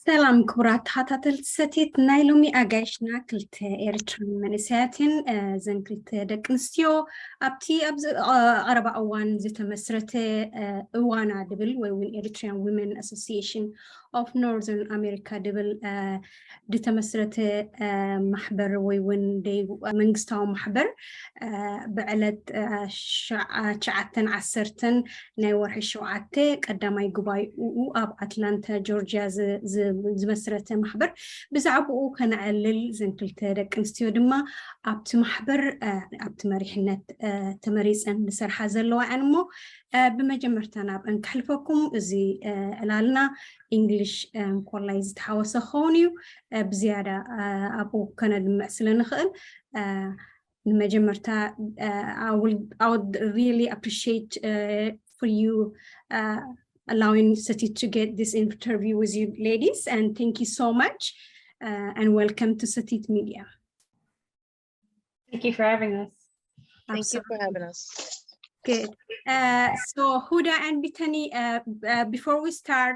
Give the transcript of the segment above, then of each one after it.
ሰላም ክቡራት ተኸታተልቲ ሰቲት ናይ ሎሚ ኣጋይሽና ክልተ ኤርትራን መንእሰያትን ዘን ክልተ ደቂ ኣንስትዮ ኣብቲ ኣብዚ ቀረባ እዋን ዝተመስረተ እዋና ድብል ወይ እውን ኤሪትሪያን ዊመን ኣሶሲዬሽን ኦፍ ኖርዘርን ኣሜሪካ ድብል ዝተመስረተ ማሕበር ወይ እውን መንግስታዊ ማሕበር ብዕለት 9/10 ናይ ወርሒ 7 ቀዳማይ ጉባኤኡ ኣብ ኣትላንታ ጆርጅያ ዝመስረተ ማሕበር ብዛዕባኡ ከነዕልል ዘን ክልተ ደቂ ኣንስትዮ ድማ ኣብቲ ማሕበር ኣብቲ መሪሕነት ተመሪፀን ዝሰርሓ ዘለዋ እየን እሞ ብመጀመርታ ናብአን ክሕልፈኩም እዚ ዕላልና እንግሊሽ ኮላይ ዝተሓወሰ ክኸውን እዩ ብዝያዳ ኣብኡ ከነድምዕ ስለንኽእል ንመጀመርታ I would really appreciate for you allowing Setit to get this interview with you ladies, and thank you so much and welcome to Setit Media. Thank you for having us. Thank you for having us. Good. So Huda and Bitani, before we start,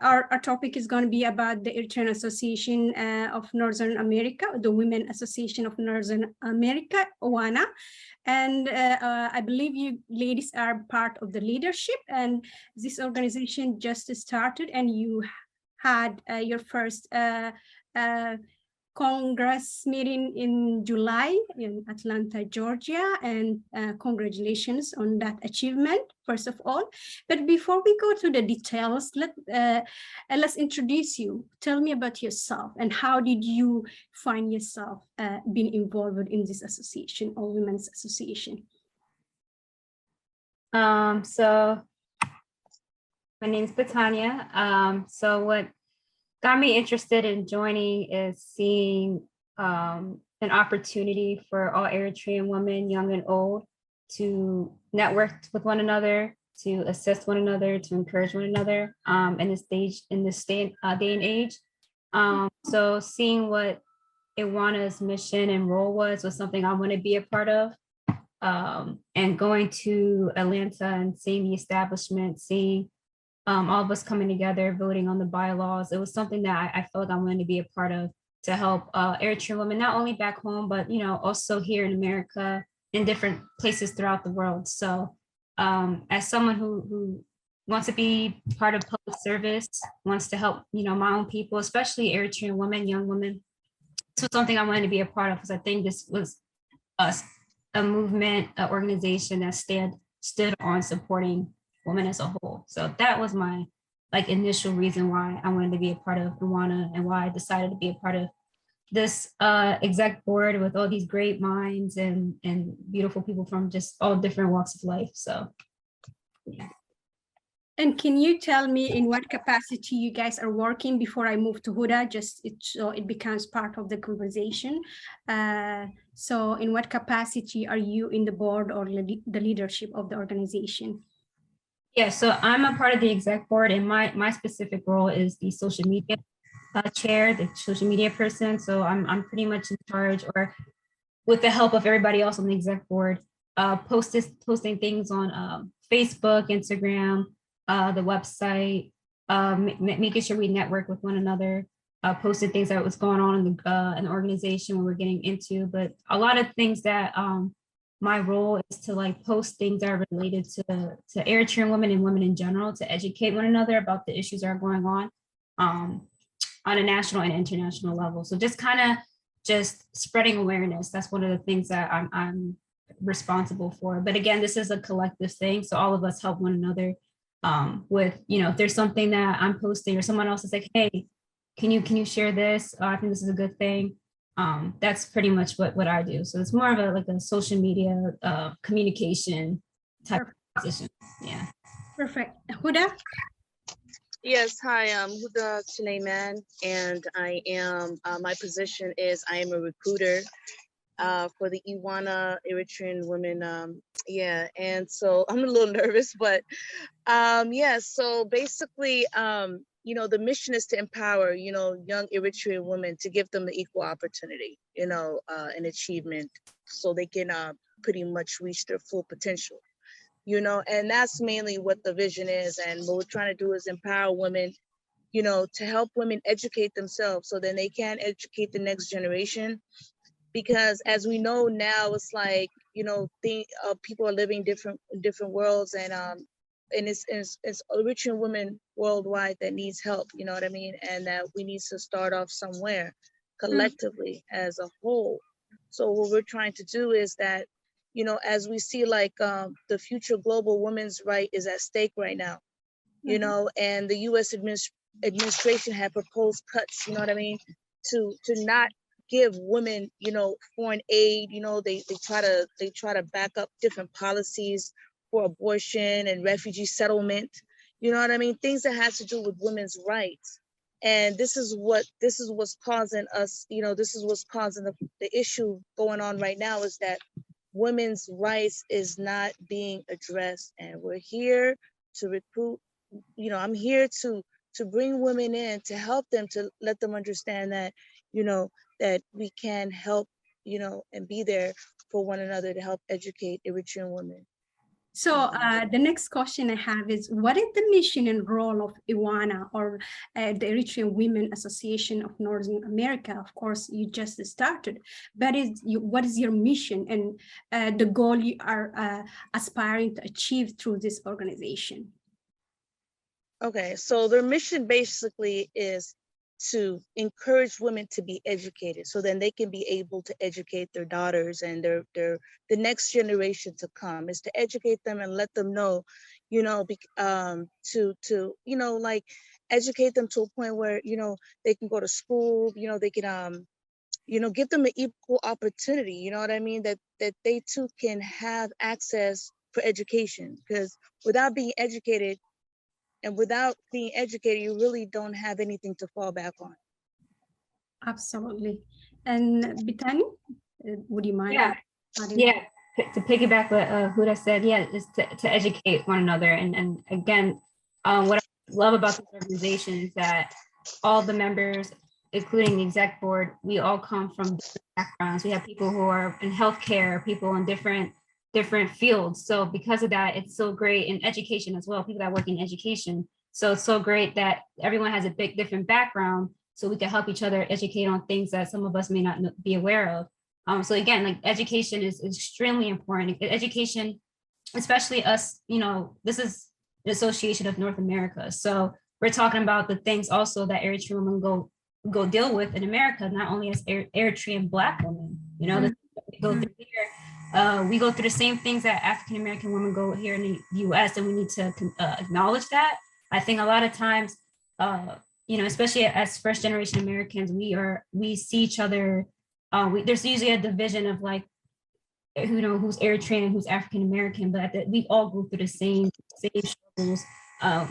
our topic is going to be about the Eritrean Association of Northern America, the Women Association of Northern America, OANA. And I believe you ladies are part of the leadership, and this organization just started and you had your first Congress meeting in July in Atlanta, Georgia, and congratulations on that achievement, first of all. But before we go to the details, let's introduce you. Tell me about yourself and how did you find yourself being involved in this association or women's association? So my name is Betania. So what got me interested in joining is seeing an opportunity for all Eritrean women, young and old, to network with one another, to assist one another, to encourage one another in this day and age. So seeing what Iwana's mission and role was something I want to be a part of. And going to Atlanta and seeing the establishment, seeing all of us coming together, voting on the bylaws. It was something that I felt I wanted to be a part of to help Eritrean women, not only back home, but also here in America, in different places throughout the world. So as someone who wants to be part of public service, wants to help, my own people, especially Eritrean women, young women, so something I wanted to be a part of because I think this was a movement, an organization that stood on supporting women as a whole. So that was my initial reason why I wanted to be a part of Rwanda and why I decided to be a part of this exec board with all these great minds and beautiful people from just all different walks of life. So yeah. And can you tell me in what capacity you guys are working before I move to Huda, so it becomes part of the conversation? So in what capacity are you in the board or the leadership of the organization? Yeah, so I'm a part of the exec board, and my specific role is the social media chair, the social media person. So I'm pretty much in charge, or with the help of everybody else on the exec board, posting things on Facebook, Instagram, the website, making sure we network with one another, posting things that was going on in the organization when we're getting into. But a lot of things that my role is to post things that are related to Eritrean women and women in general, to educate one another about the issues that are going on a national and international level. So just spreading awareness. That's one of the things that I'm responsible for. But again, this is a collective thing. So all of us help one another with, if there's something that I'm posting or someone else is like, hey, can you share this? I think this is a good thing. That's pretty much what I do. So it's more of a social media communication type of position. Yeah. Perfect. Huda? Yes, hi, I'm Huda Suleiman, and I am, my position is I am a recruiter for the Iwana Eritrean women. And so I'm a little nervous, but so basically, the mission is to empower, young Eritrean women, to give them the equal opportunity, and achievement, so they can pretty much reach their full potential, and that's mainly what the vision is. And what we're trying to do is empower women to help women educate themselves so then they can educate the next generation. Because as we know now, it's like, people are living different worlds, and it's Eritrean women worldwide that needs help, you know what I mean? And that we need to start off somewhere collectively as a whole. So what we're trying to do is that, as we see like the future global women's right is at stake right now, and the US administration had proposed cuts, you know what I mean, to not give women, foreign aid. They try to back up different policies for abortion and refugee settlement, you know what I mean, things that has to do with women's rights. And this is what's causing us, this is what's causing the issue going on right now, is that women's rights is not being addressed. And we're here to recruit, I'm here to bring women in, to help them, to let them understand that, that we can help, and be there for one another to help educate Eritrean women. So the next question I have is, what is the mission and role of IWANA, or the Eritrean Women Association of Northern America? Of course, you just started, but what is your mission and the goal you are aspiring to achieve through this organization? Okay, so their mission basically is to encourage women to be educated, so then they can be able to educate their daughters and the next generation to come, is to educate them and let them know, to like educate them to a point where, they can go to school, they can, give them an equal opportunity, you know what I mean, that they too can have access for education, because without being educated, you really don't have anything to fall back on. Absolutely. And Bitani, would you mind? Yeah. To piggyback what Huda said, is to educate one another. And again, what I love about this organization is that all the members, including the exec board, we all come from different backgrounds. We have people who are in healthcare, people in different fields. So because of that, it's so great in education as well, people that work in education. So it's so great that everyone has a big different background, so we can help each other educate on things that some of us may not be aware of. So again, like education is extremely important. Education, especially us, this is the Association of North America. So we're talking about the things also that Eritrean women go deal with in America, not only as Eritrean Black women, we go through here. We go through the same things that African American women go here in the US, and we need to acknowledge that. I think a lot of times, especially as first generation Americans, we see each other. There's usually a division of like, who's Eritrean and who's African American, but we all go through the same struggles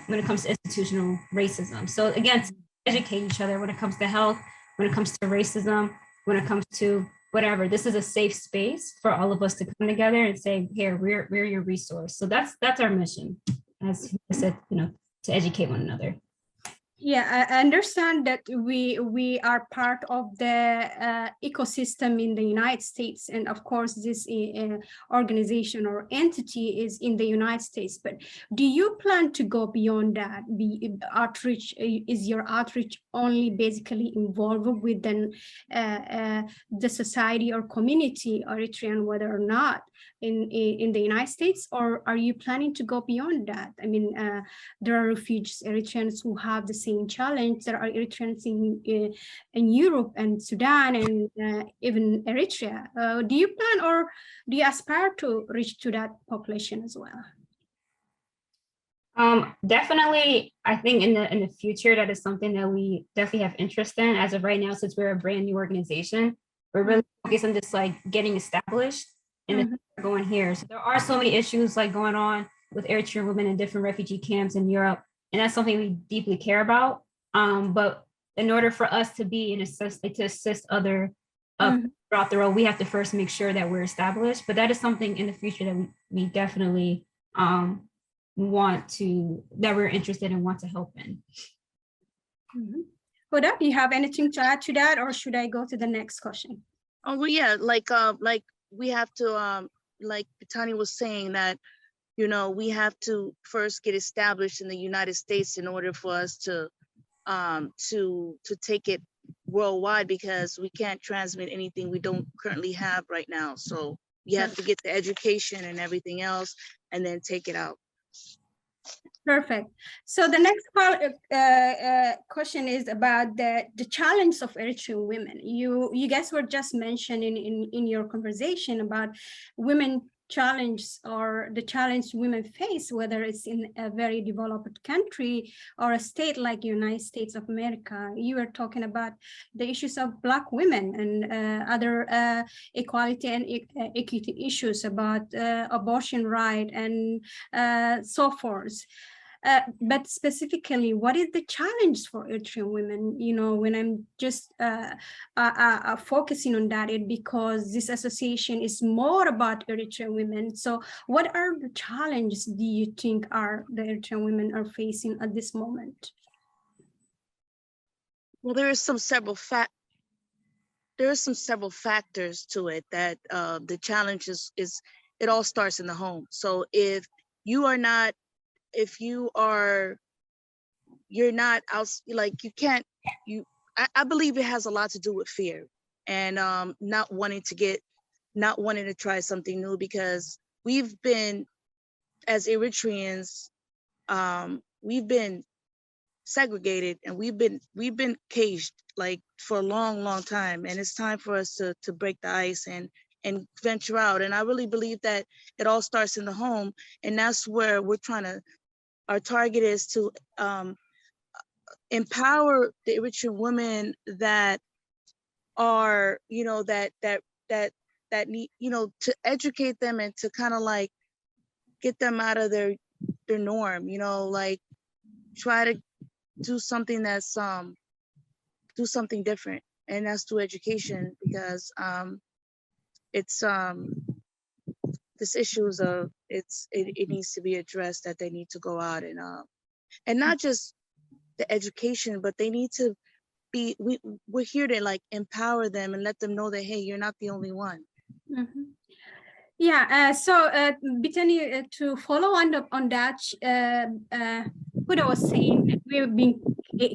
when it comes to institutional racism. So again, to educate each other when it comes to health, when it comes to racism, when it comes to whatever. This is a safe space for all of us to come together and say, here, we're your resource. So that's our mission, as I said, to educate one another. Yeah, I understand that we are part of the ecosystem in the United States, and of course this organization or entity is in the United States. But do you plan to go beyond that? Outreach, is your outreach only basically involved within the society or community, Eritrean, whether or not in the United States, or are you planning to go beyond that? I mean, there are refugees, Eritreans who have the same challenge. There are Eritreans in Europe and Sudan and even Eritrea. Do you plan or do you aspire to reach to that population as well? Definitely, I think in the future, that is something that we definitely have interest in. As of right now, since we're a brand new organization, we're really focused on just like getting established and going here. So there are so many issues like going on with Eritrean women in different refugee camps in Europe, and that's something we deeply care about. But in order for us to be to assist other throughout the road, we have to first make sure that we're established. But that is something in the future that we definitely that we're interested in, want to help in. Huda, do you have anything to add to that, or should I go to the next question? Oh, well, yeah, like we have to, like Tani was saying, that, we have to first get established in the United States in order for us to to take it worldwide, because we can't transmit anything we don't currently have right now. So you have to get the education and everything else and then take it out. Perfect. So the next question is about the challenge of Eritrean women. You guys were just mentioning in your conversation about women challenges, or the challenge women face, whether it's in a very developed country or a state like United States of America. You were talking about the issues of Black women and other equality and equity issues, about abortion right and so forth. But specifically, what is the challenge for Eritrean women? You know, when I'm just focusing on that, it's because this association is more about Eritrean women. So what are the challenges do you think the Eritrean women are facing at this moment? Well, there are some several factors to it that the challenge is it all starts in the home. So if you're not out, like, you can't, I believe it has a lot to do with fear and not wanting to try something new, because we've been, as Eritreans, we've been segregated and we've been caged, like, for a long time, and it's time for us to break the ice and venture out. And I really believe that it all starts in the home, and that's where our target is to empower the Eritrean women that are, that need, to educate them and to kind of like get them out of their norm, like try to do something that's do something different, and that's through education, because it's this issues of it needs to be addressed, that they need to go out and not just the education, but they need to be, we're here to like empower them and let them know that, hey, you're not the only one. Mm-hmm. Yeah, so Bethany, to follow on that, what I was saying, we've been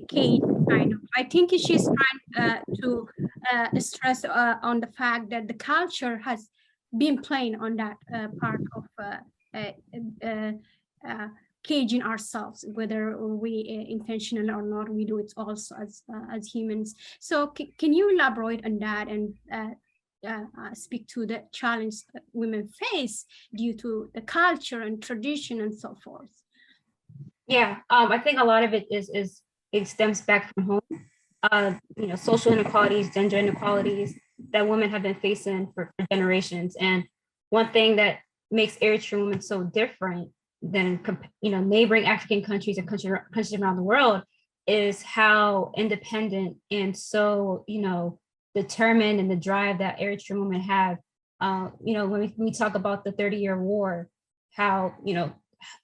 caged, kind of. I think she's trying to stress on the fact that the culture has been playing on that part of caging ourselves, whether we intentional or not. We do it also as humans. So can you elaborate on that and speak to the challenge that women face due to the culture and tradition and so forth? Yeah, I think a lot of it it stems back from home. Social inequalities, gender inequalities that women have been facing for generations. And one thing that makes Eritrean women so different than neighboring African countries and countries around the world is how independent and so determined and the drive that Eritrean women have. When we talk about the 30-year war, how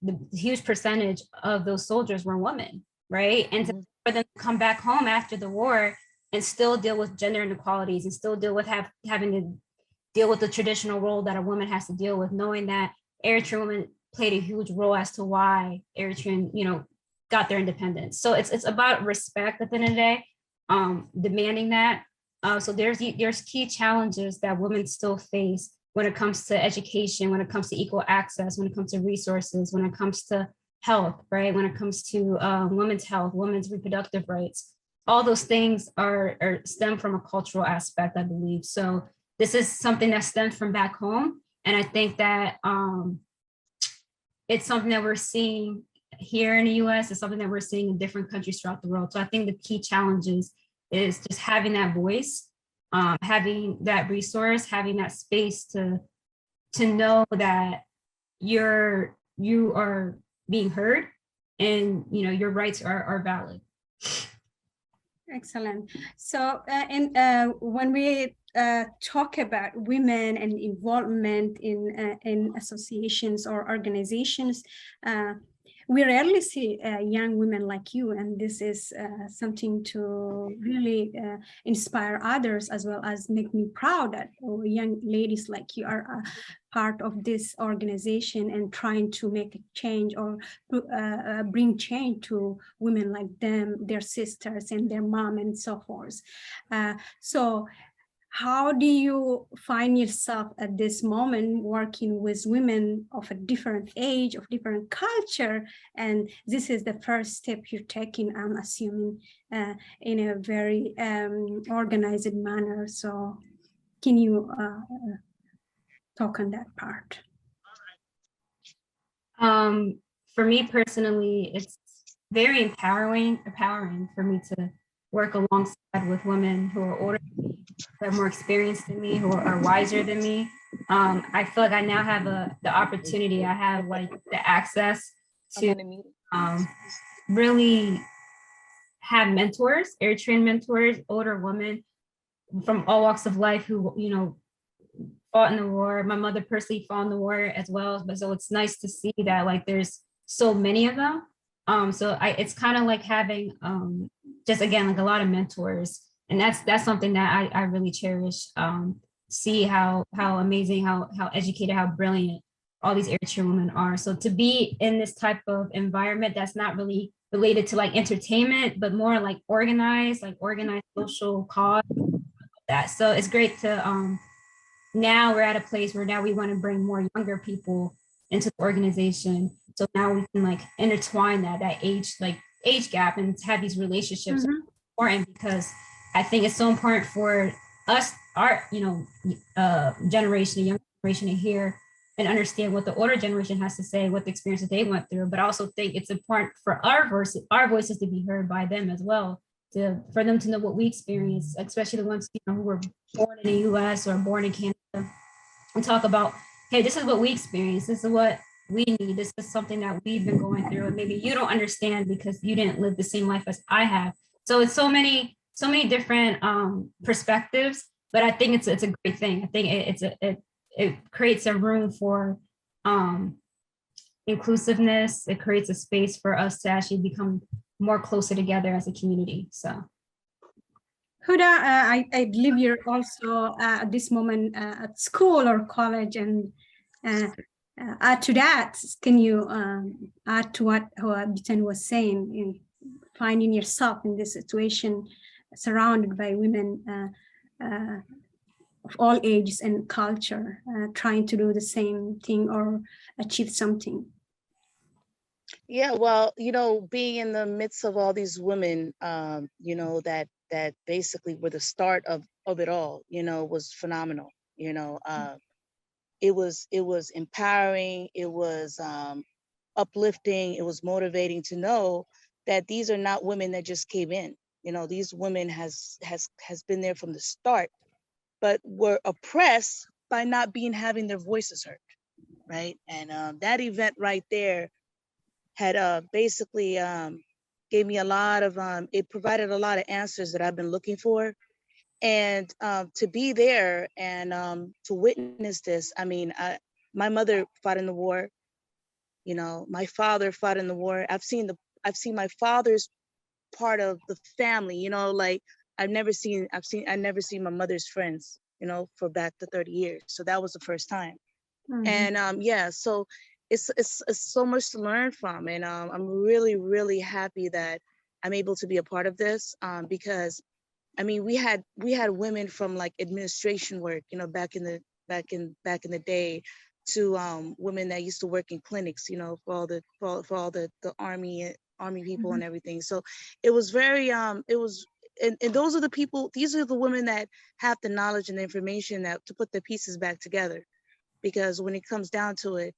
the huge percentage of those soldiers were women, right? And for them to come back home after the war and still deal with gender inequalities and still deal with having to deal with the traditional role that a woman has to deal with, knowing that Eritrean women played a huge role as to why Eritrean, got their independence. So it's about respect at the end of the day, demanding that. So there's key challenges that women still face when it comes to education, when it comes to equal access, when it comes to resources, when it comes to health, right? When it comes to women's health, women's reproductive rights, all those things are stem from a cultural aspect, I believe. So this is something that stems from back home. And I think that it's something that we're seeing here in the US, it's something that we're seeing in different countries throughout the world. So I think the key challenges is just having that voice, having that resource, having that space to know that you are being heard and your rights are valid. Excellent. So when we talk about women and involvement in associations or organizations, we rarely see young women like you, and this is something to really inspire others, as well as make me proud that young ladies like you are part of this organization and trying to make a change or bring change to women like them, their sisters and their mom and so forth. So how do you find yourself at this moment working with women of a different age, of different culture? And this is the first step you're taking, I'm assuming, in a very organized manner. So can you talk on that part? For me personally, it's very empowering for me to work alongside with women who are older than me, who are more experienced than me, who are wiser than me. I feel like I now have the opportunity, I have like the access to really have mentors, Eritrean mentors, older women from all walks of life who, you know, fought in the war. My mother personally fought in the war as well, but so it's nice to see that like there's so many of them. So it's kind of like having just again like a lot of mentors, and that's something that I really cherish. See how amazing, how educated, how brilliant all these Eritrean women are. So to be in this type of environment that's not really related to like entertainment, but more like organized social cause, that. So it's great to now we're at a place where now we want to bring more younger people into the organization. So now we can like intertwine that age gap and have these relationships. Important because I think it's so important for us, our generation, the young generation, to hear and understand what the older generation has to say, what the experiences they went through. But I also think it's important for our voices to be heard by them as well, for them to know what we experience, especially the ones who were born in the U.S. or born in Canada, and talk about, hey, this is what we experienced. This is what we need. This is something that we've been going through, and maybe you don't understand because you didn't live the same life as I have. So it's so many different perspectives, but I think it's a great thing. I think it creates a room for inclusiveness. It creates a space for us to actually become more closer together as a community. So Huda, I believe you're also at this moment at school or college, and add to that, can you add to what Bitan was saying in finding yourself in this situation surrounded by women of all ages and culture, trying to do the same thing or achieve something? Yeah, well, being in the midst of all these women, that basically were the start of it all, was phenomenal. It was empowering. It was uplifting. It was motivating to know that these are not women that just came in. These women has been there from the start, but were oppressed by not having their voices heard, right? And that event right there had basically gave me a lot of it provided a lot of answers that I've been looking for. And to be there and to witness this, I mean, my mother fought in the war. My father fought in the war. I've seen my father's part of the family. Like I've never seen my mother's friends. For back to 30 years. So that was the first time. And so it's so much to learn from, and I'm really, really happy that I'm able to be a part of this because. I mean, we had women from like administration work, back in the day, to women that used to work in clinics, for all the army people and everything. So it was very and those are the people. These are the women that have the knowledge and the information to put the pieces back together, because when it comes down to it,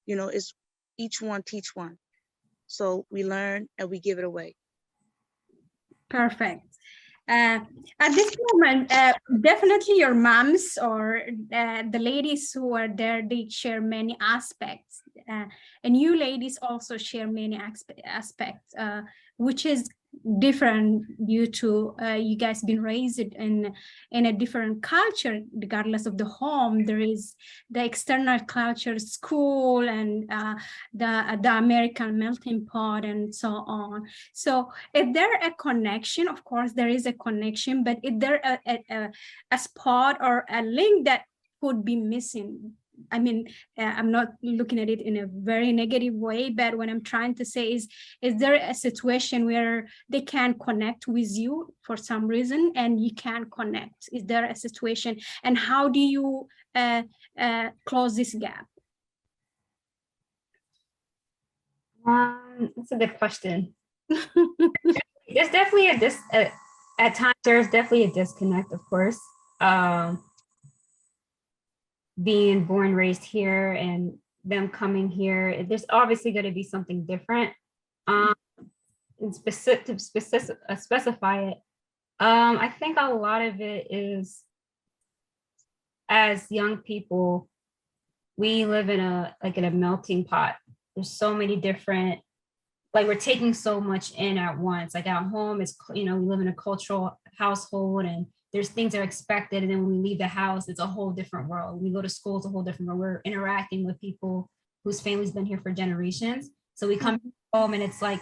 it's each one teach one. So we learn and we give it away. Perfect. At this moment, definitely your moms or the ladies who are there, they share many aspects, and you ladies also share many aspects, which is different due to you guys been raised in a different culture. Regardless of the home, there is the external culture, school, and the American melting pot, and so on. So is there a connection? Of course there is a connection, but is there a spot or a link that could be missing? I mean, I'm not looking at it in a very negative way, but what I'm trying to say is there a situation where they can connect with you for some reason and you can connect? Is there a situation, and how do you close this gap? That's a good question. There's definitely at times there's definitely a disconnect, of course. Being born, raised here, and them coming here, there's obviously going to be something different. And to specify it, I think a lot of it is, as young people, we live in a melting pot. There's so many different, like, we're taking so much in at once. Like at home, it's, you know, we live in a cultural household, and there's things that are expected, and then when we leave the house, it's a whole different world. When we go to school, it's a whole different world. We're interacting with people whose family's been here for generations. So we come home, and it's like,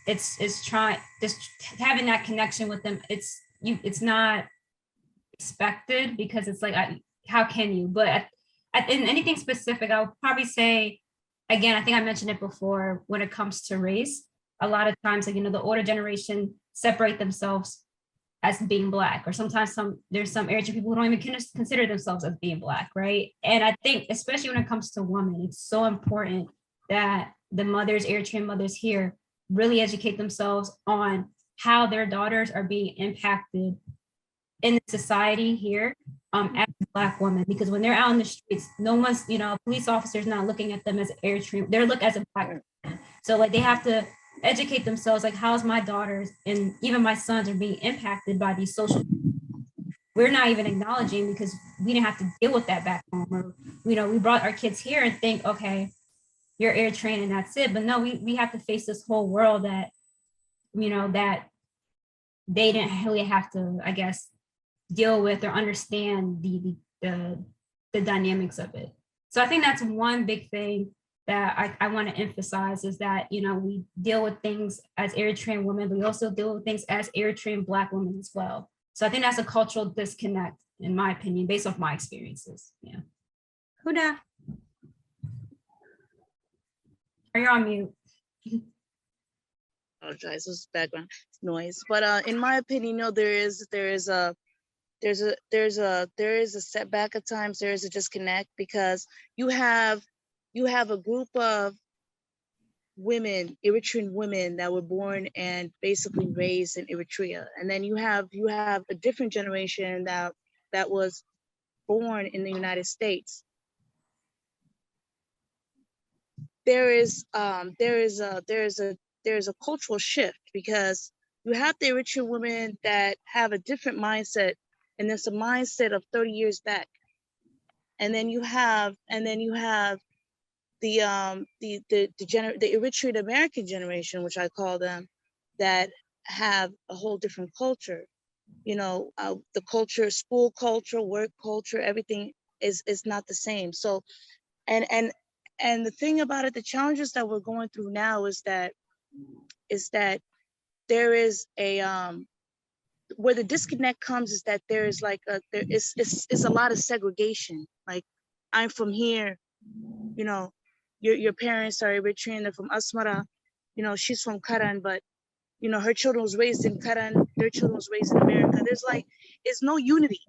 it's trying, just having that connection with them. It's not expected, because it's like, how can you? But in anything specific, I would probably say, again, I think I mentioned it before, when it comes to race, a lot of times, like, you know, the older generation separate themselves as being Black, or sometimes there's some Eritrean people who don't even consider themselves as being Black, right? And I think, especially when it comes to women, it's so important that the mothers, Eritrean mothers here, really educate themselves on how their daughters are being impacted in society here as Black women, because when they're out in the streets, no one's, you know, police officers not looking at them as Eritrean, they're looked as a Black person. So like, they have to educate themselves, like, how's my daughters and even my sons are being impacted by these social, we're not even acknowledging, because we didn't have to deal with that back home, or, you know, we brought our kids here and think, okay, you're Eritrean and that's it. But no, we have to face this whole world that, you know, that they didn't really have to, I guess, deal with or understand the dynamics of it. So I think that's one big thing that I want to emphasize, is that, you know, we deal with things as Eritrean women, but we also deal with things as Eritrean Black women as well. So I think that's a cultural disconnect, in my opinion, based off my experiences. Yeah. Huda. Are you on mute? Apologize, this background noise. But in my opinion, no, there is a setback at times. There is a disconnect, because you have a group of women, Eritrean women, that were born and basically raised in Eritrea, and then you have a different generation that was born in the United States. There is a cultural shift, because you have the Eritrean women that have a different mindset, and there's a mindset of 30 years back, and then you have the Eritrean American generation, which I call them, that have a whole different culture. You know, the culture, school culture, work culture, everything is not the same. So, and the thing about it, the challenges that we're going through now is that there is a where the disconnect comes, is that there is like it's a lot of segregation. Like, I'm from here, you know, your parents are Eritrean, they're from Asmara, you know, she's from Karan, but, you know, her children was raised in Karan, their children was raised in America. It's no unity,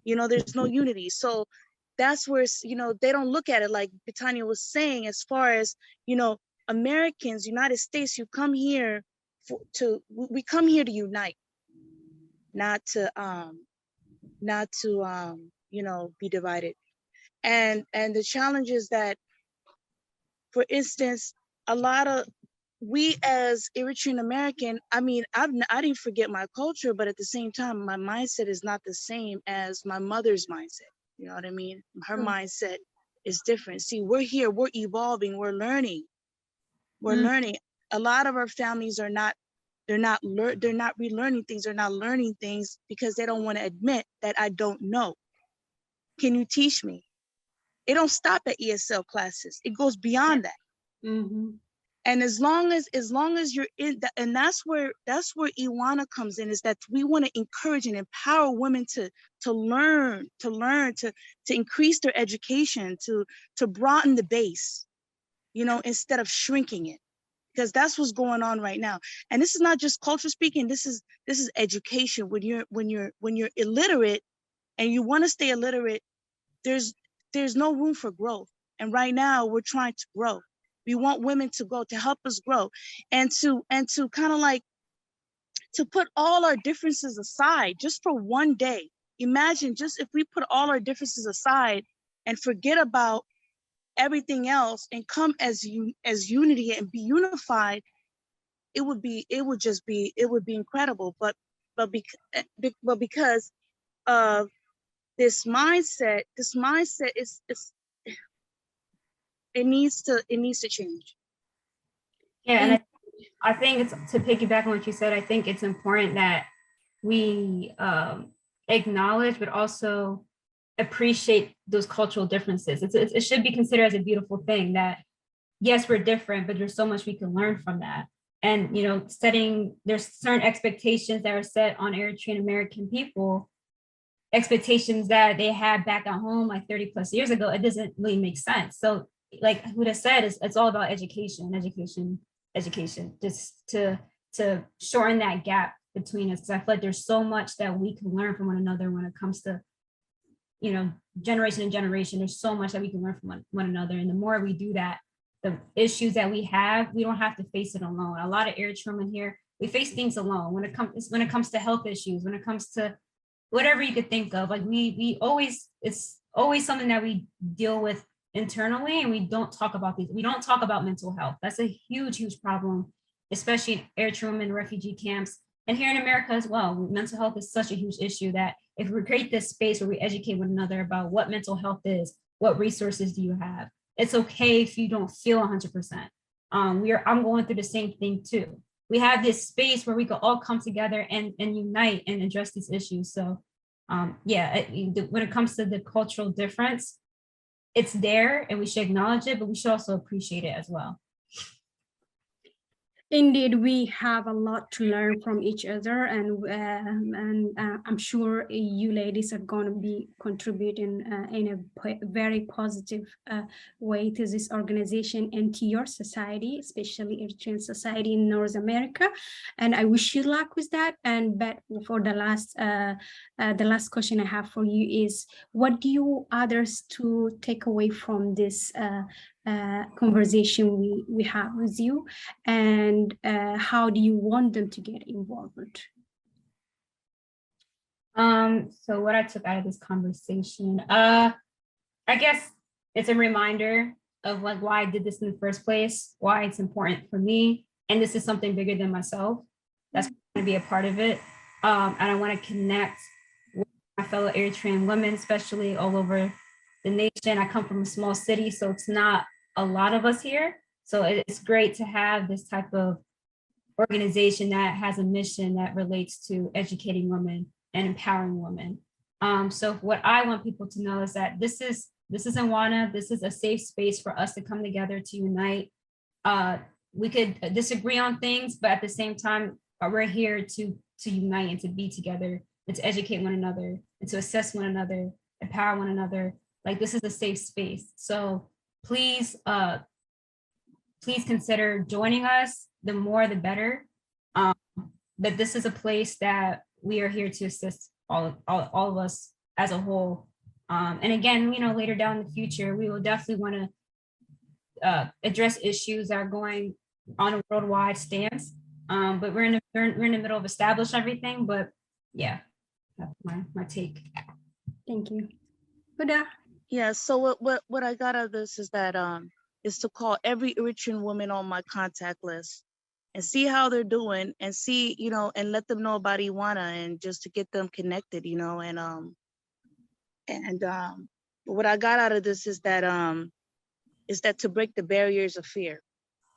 you know, there's no unity. So that's where, you know, they don't look at it like Betania was saying, as far as, you know, Americans, United States, you come here we come here to unite, not to you know, be divided. And the challenge is that, for instance, a lot of we as Eritrean American, I mean, I didn't forget my culture, but at the same time, my mindset is not the same as my mother's mindset. You know what I mean? Her mindset is different. See, we're here, we're evolving, we're learning. We're learning. A lot of our families are not they're not relearning things. They're not learning things because they don't want to admit that I don't know. Can you teach me? It don't stop at ESL classes. It goes beyond that. Mm-hmm. And as long as you're in that, and that's where Iwana comes in, is that we want to encourage and empower women to learn, to increase their education, to broaden the base, you know, instead of shrinking it, because that's what's going on right now. And this is not just culture speaking. This is education. When you're illiterate and you want to stay illiterate, there's no room for growth. And right now we're trying to grow. We want women to grow, to help us grow, and to kind of like to put all our differences aside just for one day. Imagine just if we put all our differences aside and forget about everything else and come as unity and be unified, it would be incredible. But because of this mindset is it needs to change. Yeah, and I think it's, to piggyback on what you said, I think it's important that we acknowledge but also appreciate those cultural differences. It should be considered as a beautiful thing that, yes, we're different, but there's so much we can learn from that. And, you know, there's certain expectations that are set on Eritrean American people, expectations that they had back at home like 30 plus years ago. It doesn't really make sense. So like Huda said, it's all about education, just to shorten that gap between us. Because I feel like there's so much that we can learn from one another when it comes to, you know, generation and generation. There's so much that we can learn from one another. And the more we do that, the issues that we don't have to face it alone. A lot of Eritrean women here, we face things alone when it comes to health issues, when it comes to whatever you could think of. Like it's always something that we deal with internally, and we don't talk about these. We don't talk about mental health. That's a huge, huge problem, especially in Eritrean women refugee camps and here in America as well. Mental health is such a huge issue that if we create this space where we educate one another about what mental health is, what resources do you have? It's okay if you don't feel 100%. I'm going through the same thing too. We have this space where we can all come together and unite and address these issues. So when it comes to the cultural difference, it's there and we should acknowledge it, but we should also appreciate it as well. Indeed, we have a lot to learn from each other, and I'm sure you ladies are going to be contributing in a very positive way to this organization and to your society, especially Eritrean society in North America. And I wish you luck with that. And but for the last question I have for you is, what do you want others to take away from this conversation we have with you, and how do you want them to get involved? So what I took out of this conversation, I guess it's a reminder of like why I did this in the first place, why it's important for me, and this is something bigger than myself. That's going to be a part of it, and I want to connect with my fellow Eritrean women, especially all over the nation. I come from a small city, so it's not a lot of us here. So it's great to have this type of organization that has a mission that relates to educating women and empowering women. So what I want people to know is that this is Iwana. This is a safe space for us to come together to unite. We could disagree on things, but at the same time, we're here to unite and to be together and to educate one another and to assess one another, empower one another. Like, this is a safe space. So please consider joining us. The more, the better. But this is a place that we are here to assist all of us as a whole. And again, you know, later down in the future, we will definitely want to address issues that are going on a worldwide stance. But we're in the middle of establishing everything. But yeah, that's my take. Thank you. Huda. Yeah, so what I got out of this is that is to call every Eritrean woman on my contact list and see how they're doing, and see, you know, and let them know about Iwana, and just to get them connected, you know, and what I got out of this is that to break the barriers of fear,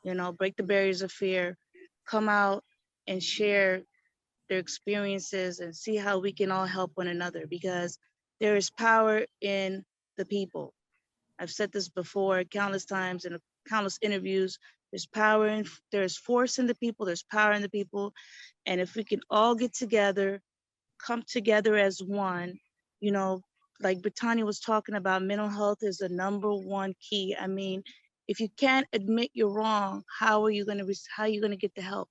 you know, break the barriers of fear, come out and share their experiences and see how we can all help one another, because there is power in the people. I've said this before countless times in countless interviews. There's power and there's force in the people, there's power in the people. And if we can all get together, come together as one, you know, like Brittany was talking about, mental health is the #1 key. I mean, if you can't admit you're wrong, how are you going to get the help?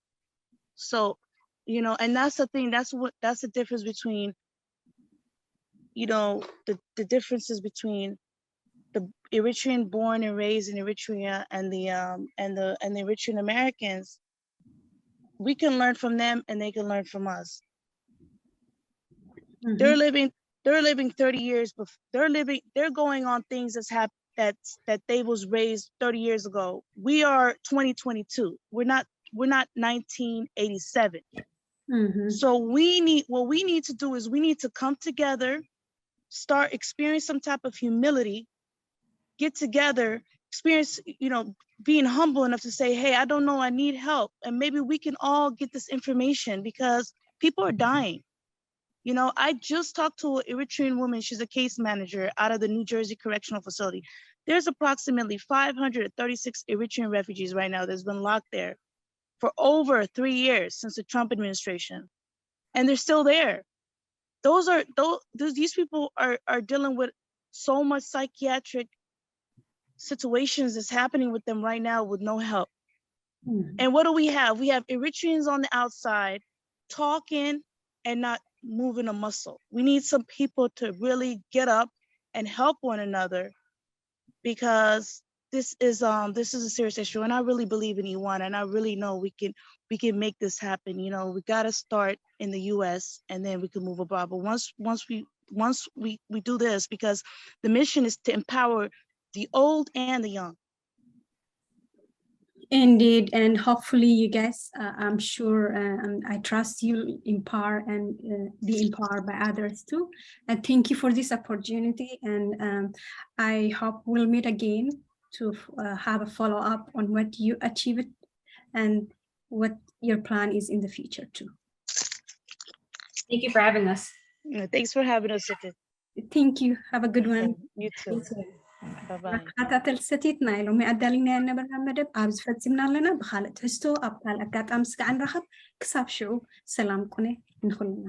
So, you know, and that's the thing, that's the difference between, you know, the differences between the Eritrean born and raised in Eritrea and the Eritrean Americans. We can learn from them and they can learn from us. Mm-hmm. They're living 30 years before, they're going on things that they was raised 30 years ago. We are 2022. We're not 1987. Mm-hmm. So what we need to do is we need to come together, start experience some type of humility, get together, experience, you know, being humble enough to say, hey, I don't know, I need help. And maybe we can all get this information, because people are dying. You know, I just talked to an Eritrean woman. She's a case manager out of the New Jersey Correctional Facility. There's approximately 536 Eritrean refugees right now that's been locked there for over 3 years since the Trump administration. And they're still there. These people are dealing with so much psychiatric situations that's happening with them right now with no help. Mm-hmm. And what do we have? We have Eritreans on the outside talking and not moving a muscle. We need some people to really get up and help one another, because this is a serious issue, and I really believe in Iwana, and I really know we can make this happen. You know, we got to start in the US and then we can move abroad. But once we do this, because the mission is to empower the old and the young. Indeed, and hopefully you guys, I'm sure, I trust you empower and be empowered by others too. And thank you for this opportunity, and I hope we'll meet again to have a follow-up on what you achieved and what your plan is in the future too. Thank you for having us. Thanks for having us, Setit. Thank you. Have a good one. You too. መከታተል ሰቲትና ኢሎም ኣዳሊና ነበርና መደብ ኣብዚ ፈጺምና ኣለና ብኻልእ ትሕዝቶ ኣብ ካልእ ኣጋጣሚ ስጋዕ ንራኸብ ክሳብ ሽዑ ሰላም ቁነ ንኹልና